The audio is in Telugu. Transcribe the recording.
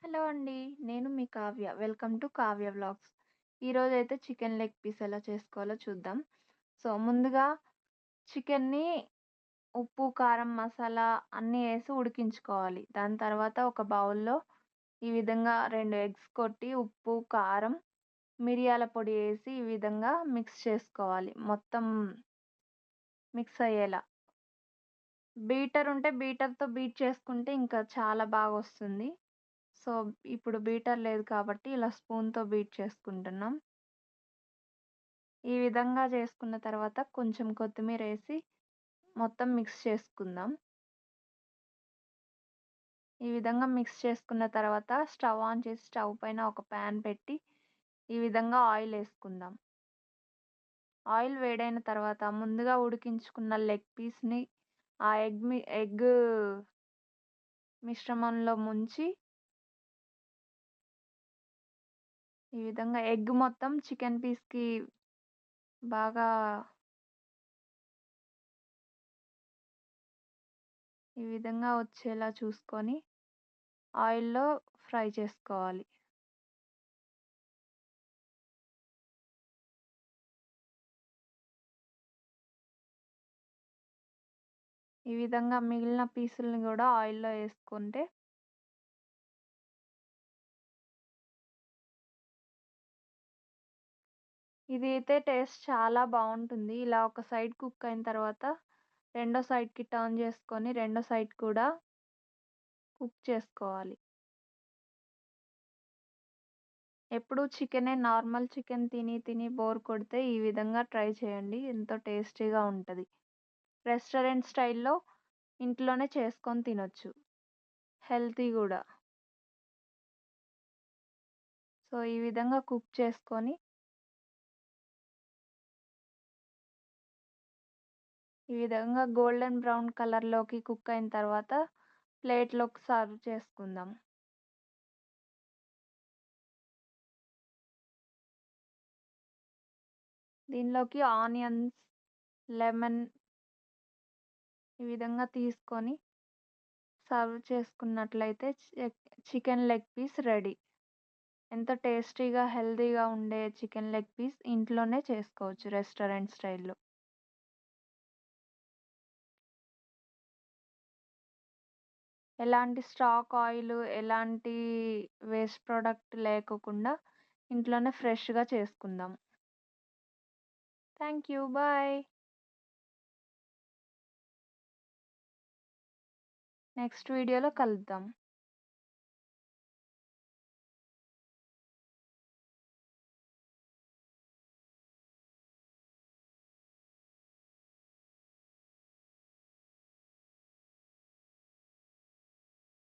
హలో అండి. నేను మీ Kavya. Welcome to Kavya vlogs. ఈరోజైతే చికెన్ లెగ్ పీస్ ఎలా చేసుకోవాలో చూద్దాం. ముందుగా చికెన్‌ని ఉప్పు, కారం, మసాలా అన్నీ ఏసి ఉడికించుకోవాలి. దాని తర్వాత ఒక బౌల్‌లో ఈ విధంగా 2 ఎగ్స్ కొట్టి ఉప్పు, కారం, మిరియాల పొడి ఏసి ఈ విధంగా మిక్స్ చేసుకోవాలి. మొత్తం మిక్స్ అయ్యేలా. బీటర్ ఉంటే బీటర్‌తో బీట్ చేసుకుంటే ఇంకా చాలా బాగొస్తుంది. సో, ఇప్పుడు బీటర్ లేదు కాబట్టి ఇలా స్పూన్‌తో బీట్ చేసుకుంటున్నాం. ఈ విధంగా చేసుకున్న తర్వాత కొంచెం కొత్తిమీరేసి మొత్తం మిక్స్ చేసుకుందాం. ఈ విధంగా మిక్స్ చేసుకున్న తర్వాత స్టవ్ ఆన్ చేసి స్టవ్ పైన ఒక పాన్ పెట్టి ఈ విధంగా ఆయిలేసుకుందాం. ఆయిల్ వేడైన తర్వాత ముందుగా ఉడికించుకున్న లెగ్ పీస్‌ని ఆ ఎగ్ మిశ్రమంలో ముంచి ఈ విధంగా ఎగ్ మొత్తం చికెన్ పీస్‌కి బాగా ఈ విధంగా వచ్చేలా చూసుకొని ఆయిల్‌లో ఫ్రై చేసుకోవాలి. ఈ విధంగా మిగిలిన పీసుల్ని గూడా ఆయిల్‌లో యేసుకుంటే ఇది అయితే టేస్ట్ చాలా బావుంటుంది. ఇలా ఒక సైడ్ కుక్ అయిన తర్వాత రెండో సైడ్‌కి టర్న్ చేసుకొని రెండో సైడ్ కూడా కుక్ చేసుకోవాలి. ఎప్పుడూ నార్మల్ చికెన్ తిని తిని బోర్ కొడితే ఈ విధంగా ట్రై చేయండి. ఎంతో టేస్టీగా ఉంటది. రెస్టారెంట్ స్టైల్‌లో ఇంట్లోనే చేసుకొని తినొచ్చు. హెల్తీ గూడా. ఈ విధంగా కుక్ చేసుకొని ఈ విధంగా గోల్డెన్ బ్రౌన్ కలర్‌లోకి కుక్ అయిన తర్వాత ప్లేట్‌లోకి సర్వ్ చేసుకుందాం. దీనిలోకి ఆనియన్స్, లెమన్ ఈ విధంగా తీసుకొని సర్వ్ చేసుకున్నట్లయితే చికెన్ లెగ్ పీస్ రెడీ. ఎంతో టేస్టీగా, హెల్తీగా ఉండే చికెన్ లెగ్ పీస్ ఇంట్లోనే చేసుకోవచ్చు రెస్టారెంట్ స్టైల్‌లో. ఎలాంటి స్టాక్ ఆయిలు, ఎలాంటి వేస్ట్ ప్రొడక్ట్ లేకోకుండా ఇంట్లోనే ఫ్రెష్‌గా చేసుకుందాం. Thank you. బాయ్. నెక్స్ట్ వీడియోలో కలుద్దాం.